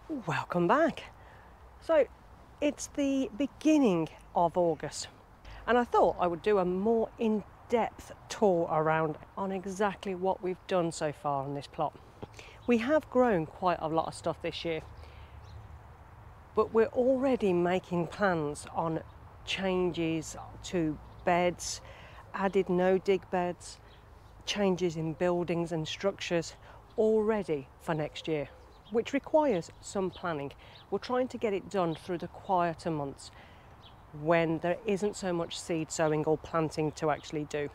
Welcome back. So it's the beginning of August and I thought I would do a more in-depth tour around on exactly what we've done so far on this plot. We have grown quite a lot of stuff this year, but we're already making plans on changes to beds, added no-dig beds, changes in buildings and structures already for next year, which requires some planning. We're trying to get it done through the quieter months when there isn't so much seed sowing or planting to actually do.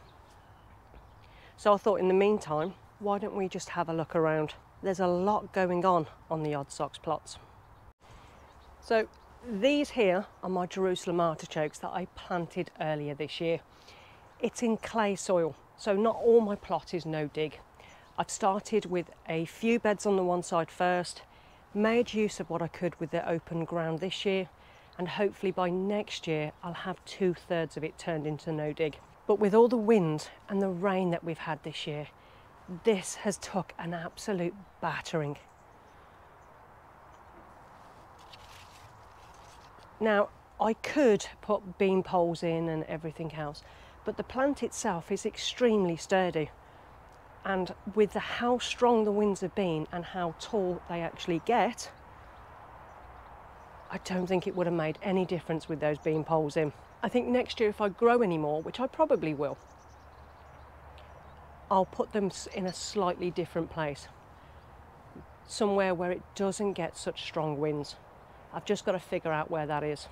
So I thought in the meantime, why don't we just have a look around? There's a lot going on the Odd Socks plots. So these here are my Jerusalem artichokes that I planted earlier this year. It's in clay soil, so not all my plot is no dig. I've started with a few beds on the one side first, made use of what I could with the open ground this year, and hopefully by next year I'll have 2/3 of it turned into no dig. But with all the wind and the rain that we've had this year, this has took an absolute battering. Now I could put beam poles in and everything else, but the plant itself is extremely sturdy. And with how strong the winds have been and how tall they actually get, I don't think it would have made any difference with those beam poles in. I think next year if I grow any more, which I probably will, I'll put them in a slightly different place. Somewhere where it doesn't get such strong winds. I've just got to figure out where that is.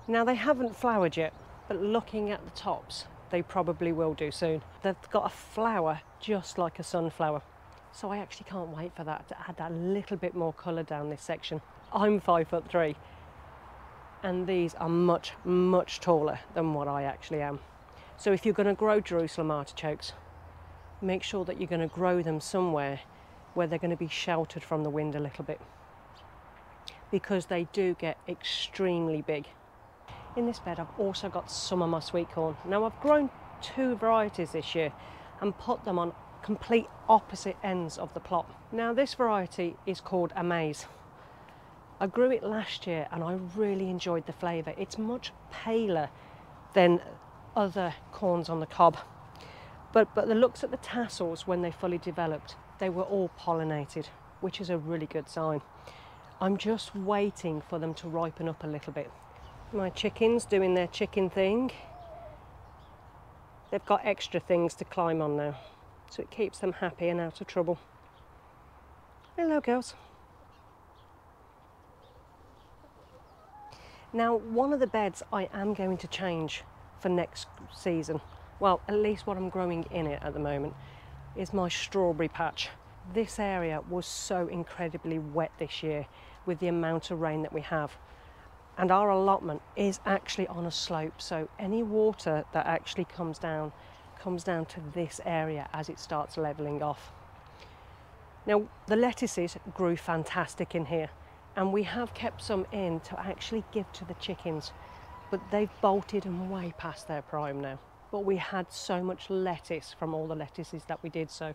Now they haven't flowered yet, but looking at the tops, they probably will do soon. They've got a flower just like a sunflower. So I actually can't wait for that, to add that little bit more colour down this section. I'm 5'3" and these are much, much taller than what I actually am. So if you're going to grow Jerusalem artichokes, make sure that you're going to grow them somewhere where they're going to be sheltered from the wind a little bit, because they do get extremely big. In this bed I've also got some of my sweet corn. Now I've grown 2 varieties this year and put them on complete opposite ends of the plot. Now this variety is called Amaze. I grew it last year and I really enjoyed the flavour. It's much paler than other corns on the cob. But the looks at the tassels when they fully developed, they were all pollinated, which is a really good sign. I'm just waiting for them to ripen up a little bit. My chickens doing their chicken thing. They've got extra things to climb on now, so it keeps them happy and out of trouble. Hello girls. Now one of the beds I am going to change for next season, well at least what I'm growing in it at the moment, is my strawberry patch. This area was so incredibly wet this year with the amount of rain that we have. And our allotment is actually on a slope, so any water that actually comes down to this area as it starts levelling off. Now the lettuces grew fantastic in here, and we have kept some in to actually give to the chickens, but they've bolted and way past their prime now. But we had so much lettuce from all the lettuces that we did sow.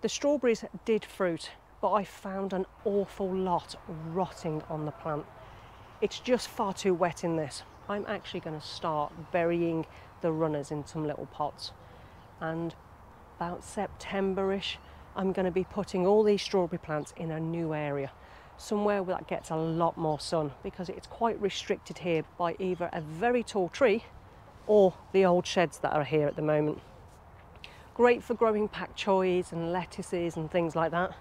The strawberries did fruit, but I found an awful lot rotting on the plant. It's just far too wet in this. I'm actually going to start burying the runners in some little pots, and about September-ish I'm going to be putting all these strawberry plants in a new area, somewhere that gets a lot more sun, because it's quite restricted here by either a very tall tree or the old sheds that are here at the moment. Great for growing pak choys and lettuces and things like that,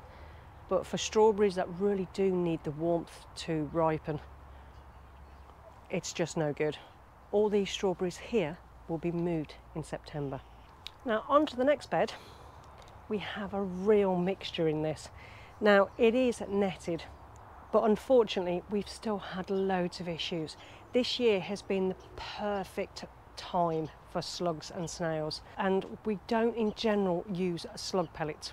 but for strawberries that really do need the warmth to ripen, it's just no good. All these strawberries here will be moved in September. Now on to the next bed. We have a real mixture in this. Now it is netted, but unfortunately we've still had loads of issues. This year has been the perfect time for slugs and snails, and we don't in general use slug pellets.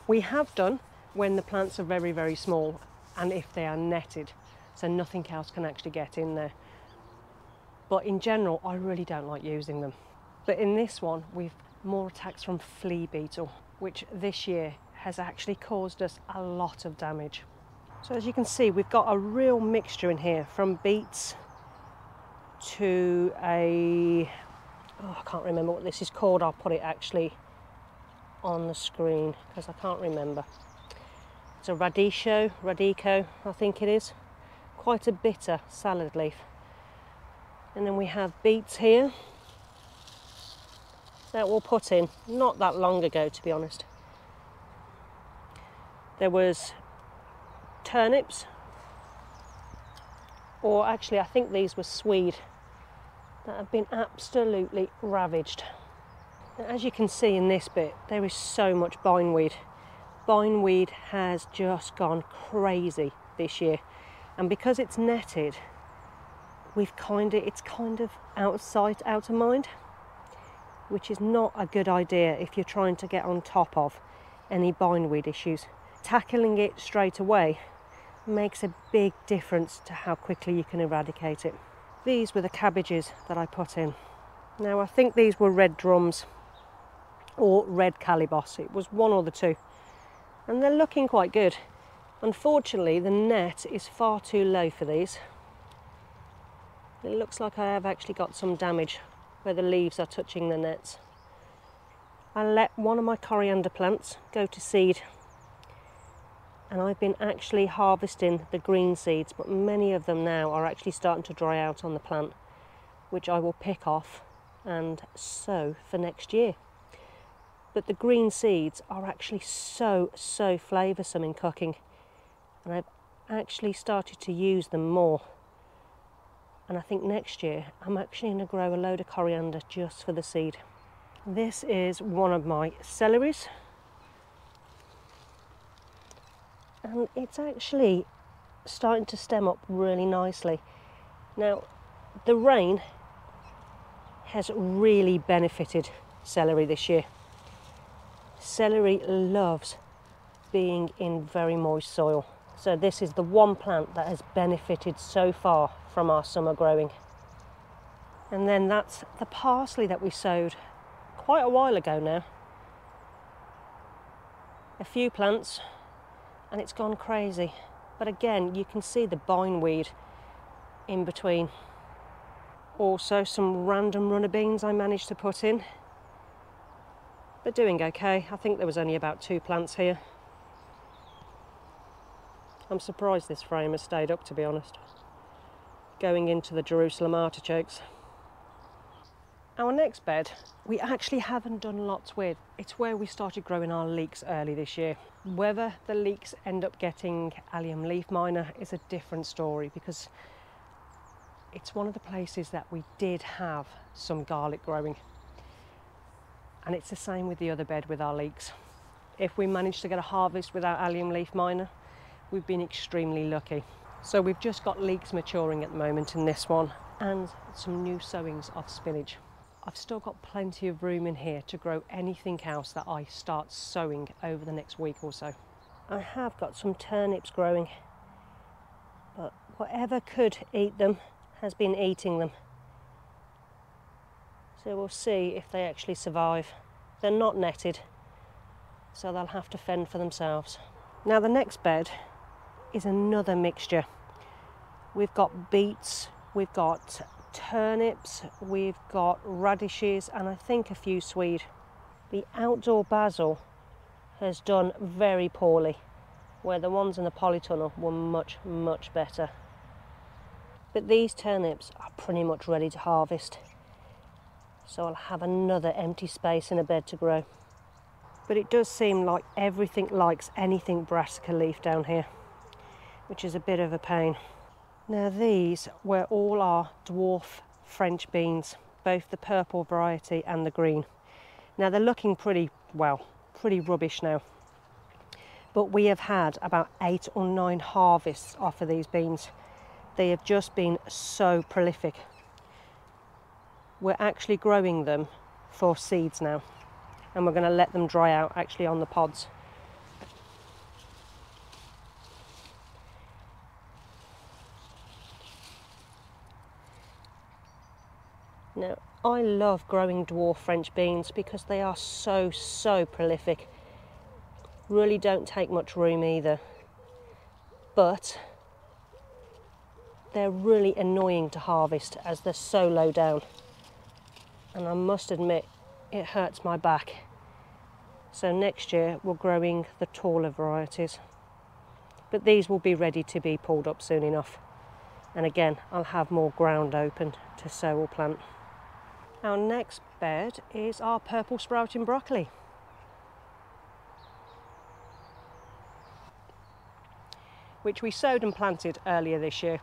We have done when the plants are very, very small and if they are netted, so nothing else can actually get in there. But in general, I really don't like using them. But in this one, we've more attacks from flea beetle, which this year has actually caused us a lot of damage. So as you can see, we've got a real mixture in here, from beets to oh, I can't remember what this is called. I'll put it actually on the screen because I can't remember. It's a radico, I think it is. Quite a bitter salad leaf. And then we have beets here that we'll put in not that long ago, to be honest. There was turnips, or actually I think these were swede, that have been absolutely ravaged. Now, as you can see in this bit, there is so much bindweed. Bindweed has just gone crazy this year, and because it's netted, it's kind of out of sight, out of mind, which is not a good idea if you're trying to get on top of any bindweed issues. Tackling it straight away makes a big difference to how quickly you can eradicate it. These were the cabbages that I put in. Now I think these were red drums or red calibos. It was one or the two. And they're looking quite good. Unfortunately, the net is far too low for these. It looks like I have actually got some damage where the leaves are touching the nets. I let one of my coriander plants go to seed, and I've been actually harvesting the green seeds, but many of them now are actually starting to dry out on the plant, which I will pick off and sow for next year. But the green seeds are actually so flavoursome in cooking, and I've actually started to use them more. And I think next year I'm actually going to grow a load of coriander just for the seed. This is one of my celeries, and it's actually starting to stem up really nicely. Now, the rain has really benefited celery this year. Celery loves being in very moist soil. So this is the one plant that has benefited so far from our summer growing. And then that's the parsley that we sowed quite a while ago now. A few plants and it's gone crazy. But again, you can see the bindweed in between. Also some random runner beans I managed to put in. But doing okay. I think there was only about 2 plants here. I'm surprised this frame has stayed up, to be honest. Going into the Jerusalem artichokes. Our next bed, we actually haven't done lots with. It's where we started growing our leeks early this year. Whether the leeks end up getting allium leaf miner is a different story, because it's one of the places that we did have some garlic growing. And it's the same with the other bed with our leeks. If we manage to get a harvest without allium leaf miner, we've been extremely lucky. So we've just got leeks maturing at the moment in this one, and some new sowings of spinach. I've still got plenty of room in here to grow anything else that I start sowing over the next week or so. I have got some turnips growing, but whatever could eat them has been eating them. So we'll see if they actually survive. They're not netted, so they'll have to fend for themselves. Now the next bed is another mixture. We've got beets, we've got turnips, we've got radishes, and I think a few swede. The outdoor basil has done very poorly, where the ones in the polytunnel were much better. But these turnips are pretty much ready to harvest, so I'll have another empty space in a bed to grow. But it does seem like everything likes anything brassica leaf down here, which is a bit of a pain. Now these were all our dwarf French beans, both the purple variety and the green. Now they're looking pretty rubbish now. But we have had about 8 or 9 harvests off of these beans. They have just been so prolific. We're actually growing them for seeds now, and we're going to let them dry out actually on the pods. Now, I love growing dwarf French beans because they are so prolific. Really don't take much room either. but they're really annoying to harvest as they're so low down. And I must admit, it hurts my back. So next year we're growing the taller varieties. But these will be ready to be pulled up soon enough. And again, I'll have more ground open to sow or plant. Our next bed is our purple sprouting broccoli. Which we sowed and planted earlier this year.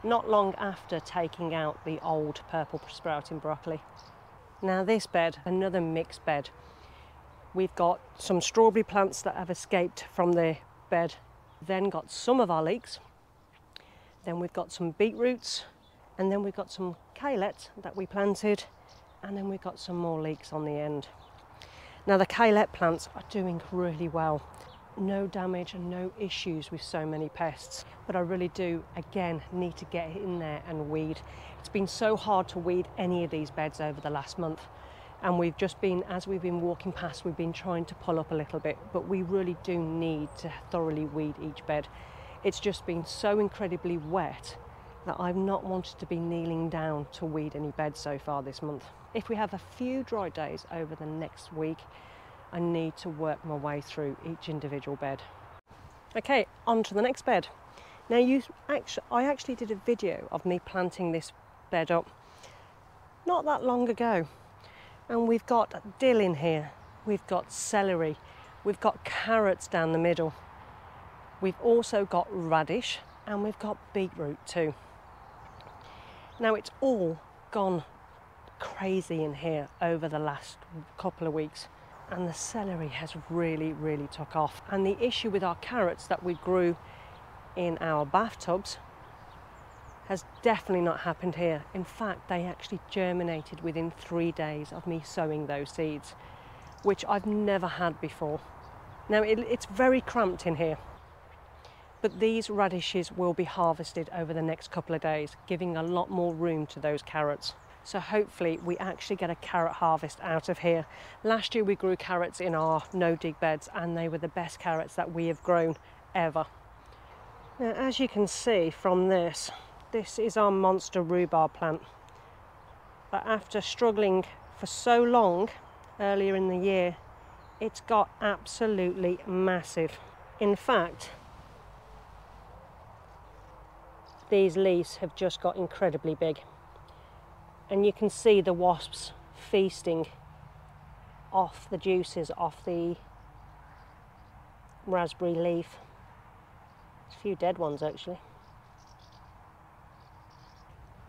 Not long after taking out the old purple sprouting broccoli. Now this bed, another mixed bed. We've got some strawberry plants that have escaped from the bed, then got some of our leeks, then we've got some beetroots, and then we've got some kale that we planted, and then we've got some more leeks on the end. Now the kale plants are doing really well. No damage and no issues with so many pests, but I really do again need to get in there and weed. It's been so hard to weed any of these beds over the last month, and we've just been, as we've been walking past, we've been trying to pull up a little bit, but we really do need to thoroughly weed each bed. It's just been so incredibly wet that I've not wanted to be kneeling down to weed any beds so far this month. If we have a few dry days over the next week, I need to work my way through each individual bed. Okay, on to the next bed. Now I actually did a video of me planting this bed up not that long ago. And we've got dill in here, we've got celery, we've got carrots down the middle. We've also got radish and we've got beetroot too. Now it's all gone crazy in here over the last couple of weeks. And the celery has really took off. And the issue with our carrots that we grew in our bathtubs has definitely not happened here. In fact, they actually germinated within 3 days of me sowing those seeds, which I've never had before. Now it's very cramped in here, but these radishes will be harvested over the next couple of days, giving a lot more room to those carrots. So hopefully we actually get a carrot harvest out of here. Last year we grew carrots in our no-dig beds and they were the best carrots that we have grown ever. Now as you can see from this is our monster rhubarb plant. But after struggling for so long earlier in the year, it's got absolutely massive. In fact, these leaves have just got incredibly big. And you can see the wasps feasting off the juices off the raspberry leaf. There's a few dead ones actually.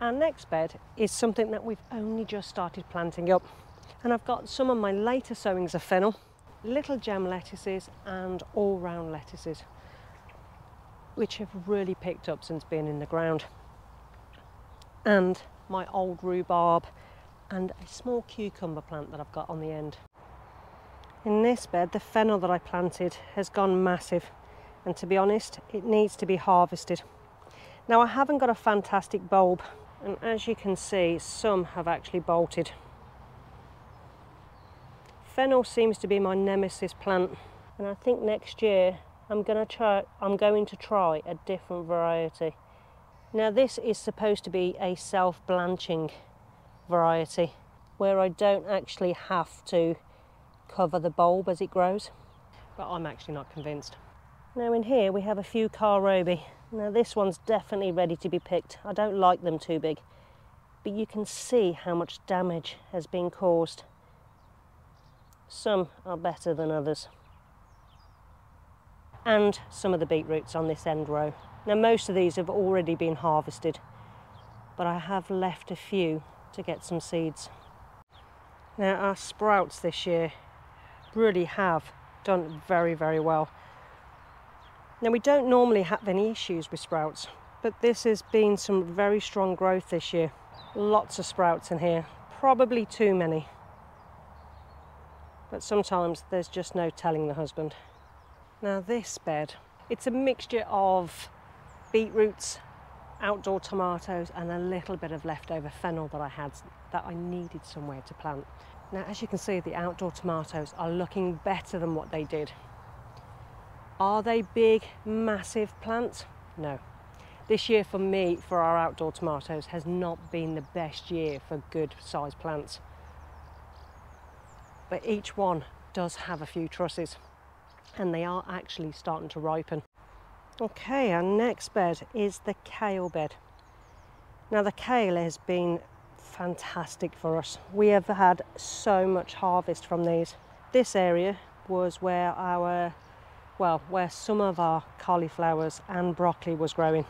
Our next bed is something that we've only just started planting up. And I've got some of my later sowings of fennel, little gem lettuces and all-round lettuces, which have really picked up since being in the ground. And my old rhubarb and a small cucumber plant that I've got on the end. In this bed, the fennel that I planted has gone massive, and to be honest, it needs to be harvested. Now I haven't got a fantastic bulb, and as you can see, some have actually bolted. Fennel seems to be my nemesis plant, and I think next year I'm going to try a different variety. Now this is supposed to be a self-blanching variety where I don't actually have to cover the bulb as it grows, but I'm actually not convinced. Now in here we have a few Carroby. Now this one's definitely ready to be picked. I don't like them too big, but you can see how much damage has been caused. Some are better than others. And some of the beetroots on this end row. Now most of these have already been harvested, but I have left a few to get some seeds. Now our sprouts this year really have done very well. Now we don't normally have any issues with sprouts, but this has been some very strong growth this year. Lots of sprouts in here, probably too many. But sometimes there's just no telling the husband. Now this bed, it's a mixture of beetroots, outdoor tomatoes and a little bit of leftover fennel that I had that I needed somewhere to plant. Now as you can see, the outdoor tomatoes are looking better than what they did. Are they big, massive plants? No. This year for me, for our outdoor tomatoes, has not been the best year for good sized plants. But each one does have a few trusses and they are actually starting to ripen. Okay, our next bed is the kale bed. Now the kale has been fantastic for us. We have had so much harvest from these. This area was where where some of our cauliflowers and broccoli was growing.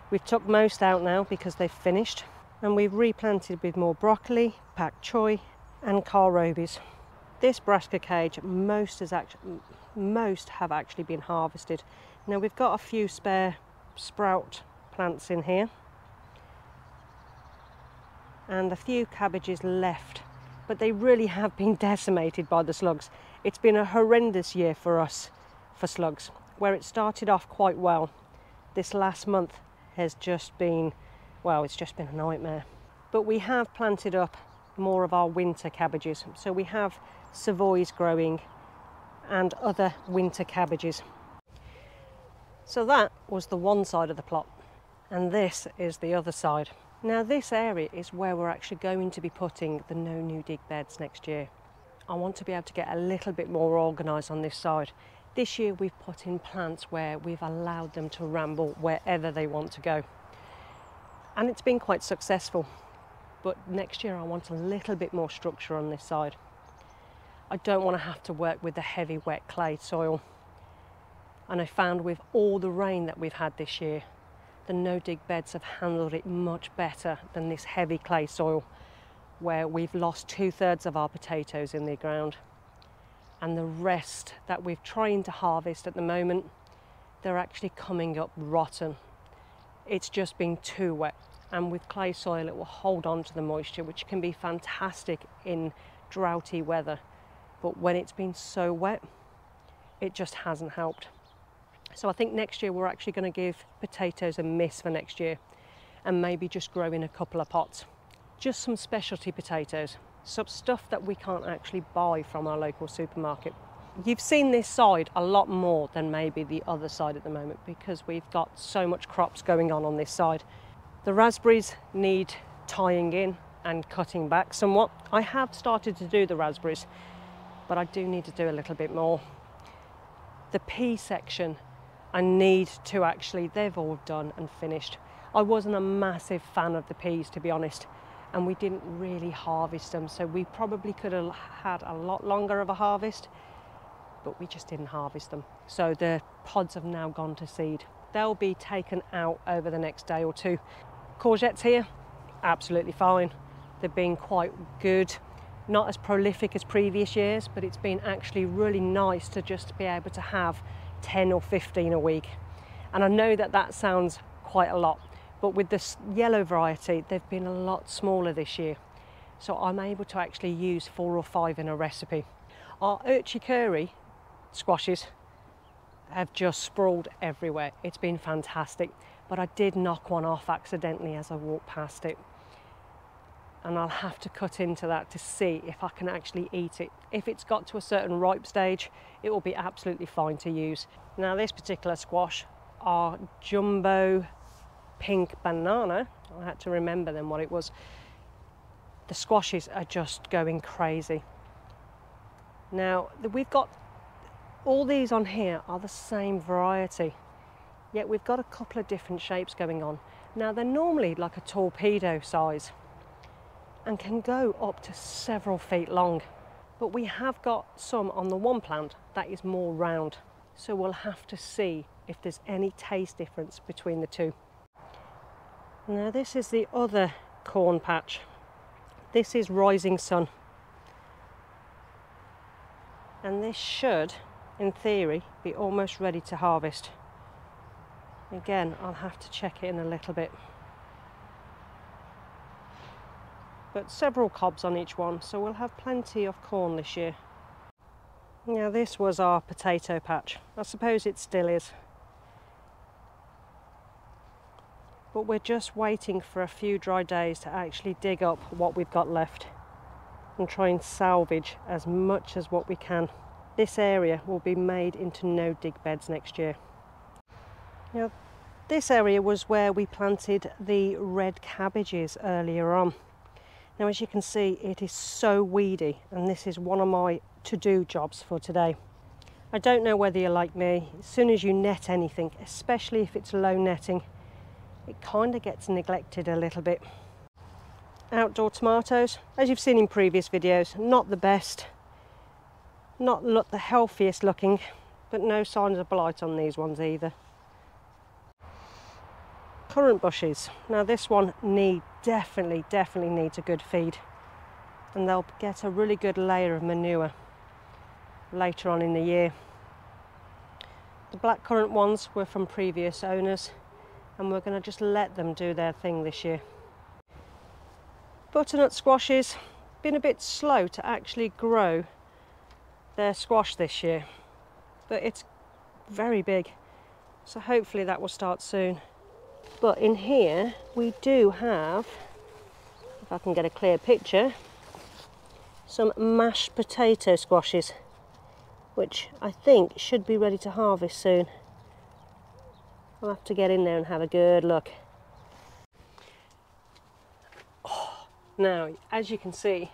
We've took most out now because they've finished, and we've replanted with more broccoli, pak choi and kohlrabies. This brassica cage, most have actually been harvested. Now we've got a few spare sprout plants in here and a few cabbages left, but they really have been decimated by the slugs. It's been a horrendous year for us for slugs. Where it started off quite well, this last month has just been, well, it's just been a nightmare. But we have planted up more of our winter cabbages. So we have Savoys growing and other winter cabbages. So that was the one side of the plot, and this is the other side. Now this area is where we're actually going to be putting the no new dig beds next year. I want to be able to get a little bit more organised on this side. This year we've put in plants where we've allowed them to ramble wherever they want to go. And it's been quite successful. But next year I want a little bit more structure on this side. I don't want to have to work with the heavy wet clay soil. And I found with all the rain that we've had this year, the no dig beds have handled it much better than this heavy clay soil, where we've lost 2/3 of our potatoes in the ground. And the rest that we're trying to harvest at the moment, they're actually coming up rotten. It's just been too wet. And with clay soil, it will hold on to the moisture, which can be fantastic in droughty weather. But when it's been so wet, it just hasn't helped. So I think next year we're actually going to give potatoes a miss for next year and maybe just grow in a couple of pots. Just some specialty potatoes. Some stuff that we can't actually buy from our local supermarket. You've seen this side a lot more than maybe the other side at the moment because we've got so much crops going on this side. The raspberries need tying in and cutting back somewhat. I have started to do the raspberries, but I do need to do a little bit more. The pea section, I need to actually, they've all done and finished. I wasn't a massive fan of the peas, to be honest, and we didn't really harvest them, so we probably could have had a lot longer of a harvest, but we just didn't harvest them. So the pods have now gone to seed. They'll be taken out over the next day or two. Courgettes here, absolutely fine. They've been quite good. Not as prolific as previous years, but it's been actually really nice to just be able to have 10 or 15 a week. And I know that that sounds quite a lot, but with this yellow variety, they've been a lot smaller this year. So I'm able to actually use 4 or 5 in a recipe. Our urticuri squashes have just sprawled everywhere. It's been fantastic, but I did knock one off accidentally as I walked past it. And I'll have to cut into that to see if I can actually eat it. If it's got to a certain ripe stage, it will be absolutely fine to use. Now this particular squash, our jumbo pink banana, I had to remember then what it was. The squashes are just going crazy. Now we've got all these on here are the same variety, yet we've got a couple of different shapes going on. Now they're normally like a torpedo size and can go up to several feet long, but we have got some on the one plant that is more round, so we'll have to see if there's any taste difference between the two. Now this is the other corn patch. This is Rising Sun, and this should, in theory, be almost ready to harvest. Again, I'll have to check it in a little bit. But several cobs on each one, so we'll have plenty of corn this year. Now this was our potato patch. I suppose it still is. But we're just waiting for a few dry days to actually dig up what we've got left and try and salvage as much as what we can. this area will be made into no dig beds next year. Now, this area was where we planted the red cabbages earlier on. Now, as you can see, it is so weedy, and this is one of my to-do jobs for today. I don't know whether you're like me, as soon as you net anything, especially if it's low netting, it kind of gets neglected a little bit. Outdoor tomatoes, as you've seen in previous videos, not the best, not the healthiest looking, but no signs of blight on these ones either. Currant bushes, now this one definitely needs a good feed, and they'll get a really good layer of manure later on in the year. The blackcurrant ones were from previous owners, and we're going to just let them do their thing this year. Butternut squashes, been a bit slow to actually grow their squash this year, but it's very big, so hopefully that will start soon. But in here we do have, if I can get a clear picture, some mashed potato squashes, which I think should be ready to harvest soon. I'll have to get in there and have a good look. Oh, now, as you can see,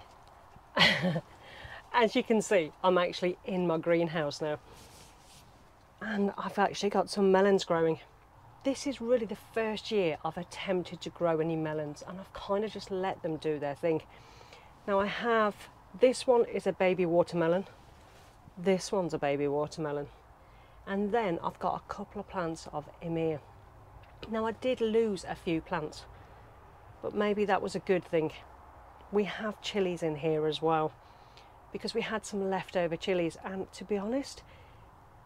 I'm actually in my greenhouse now, and I've actually got some melons growing. This is really the first year I've attempted to grow any melons, and I've kind of just let them do their thing. Now, this one is a baby watermelon. This one's a baby watermelon. And then I've got a couple of plants of Emea. Now, I did lose a few plants, but maybe that was a good thing. We have chilies in here as well, because we had some leftover chilies, and to be honest,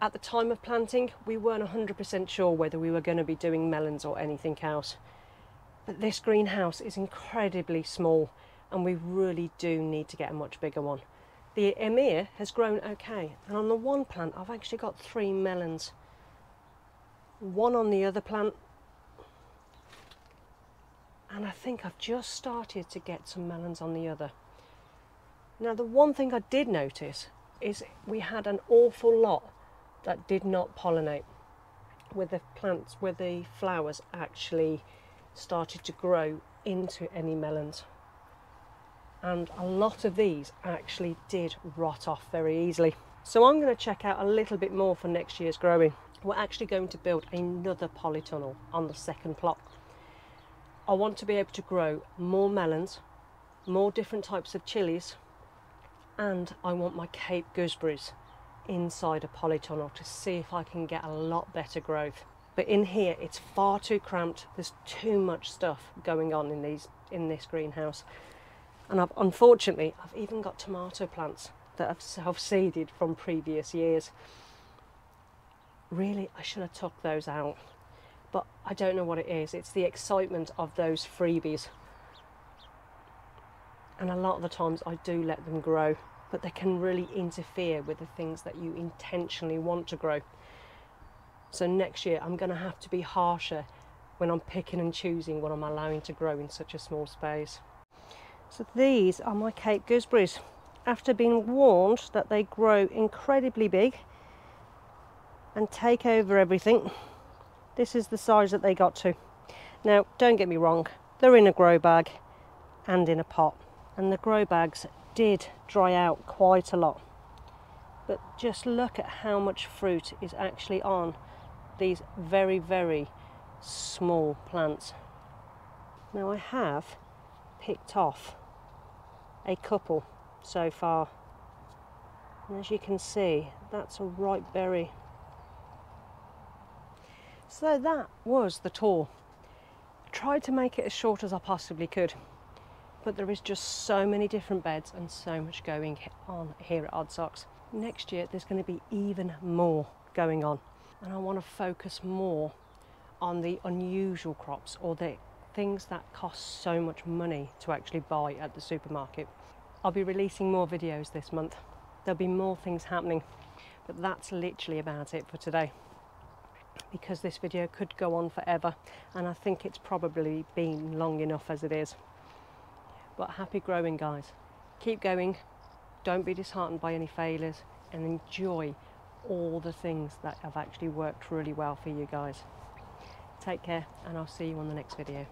at the time of planting, we weren't 100% sure whether we were going to be doing melons or anything else. But this greenhouse is incredibly small, and we really do need to get a much bigger one. The Emea has grown okay, and on the one plant I've actually got 3 melons. One on the other plant, and I think I've just started to get some melons on the other. Now, the one thing I did notice is we had an awful lot that did not pollinate, where the flowers actually started to grow into any melons. And a lot of these actually did rot off very easily. So I'm going to check out a little bit more for next year's growing. We're actually going to build another polytunnel on the second plot. I want to be able to grow more melons, more different types of chilies, and I want my Cape gooseberries inside a polytunnel to see if I can get a lot better growth. But in here it's far too cramped. There's too much stuff going on in this greenhouse. And unfortunately, I've even got tomato plants that I've self-seeded from previous years. Really, I should have took those out, but I don't know what it is. It's the excitement of those freebies. And a lot of the times I do let them grow, but they can really interfere with the things that you intentionally want to grow. So next year I'm going to have to be harsher when I'm picking and choosing what I'm allowing to grow in such a small space. So these are my Cape gooseberries. After being warned that they grow incredibly big and take over everything, this is the size that they got to. Now, don't get me wrong, they're in a grow bag and in a pot, and the grow bags did dry out quite a lot. But just look at how much fruit is actually on these very, very small plants. Now, I have picked off a couple so far, and as you can see, that's a ripe berry. So that was the tour. I tried to make it as short as I possibly could, but there is just so many different beds and so much going on here at Odd Socks. Next year there's going to be even more going on, and I want to focus more on the unusual crops, or the things that cost so much money to actually buy at the supermarket. I'll be releasing more videos this month. There'll be more things happening, but that's literally about it for today, because this video could go on forever, and I think it's probably been long enough as it is. But happy growing, guys. Keep going. Don't be disheartened by any failures. and enjoy all the things that have actually worked really well for you guys. Take care, and I'll see you on the next video.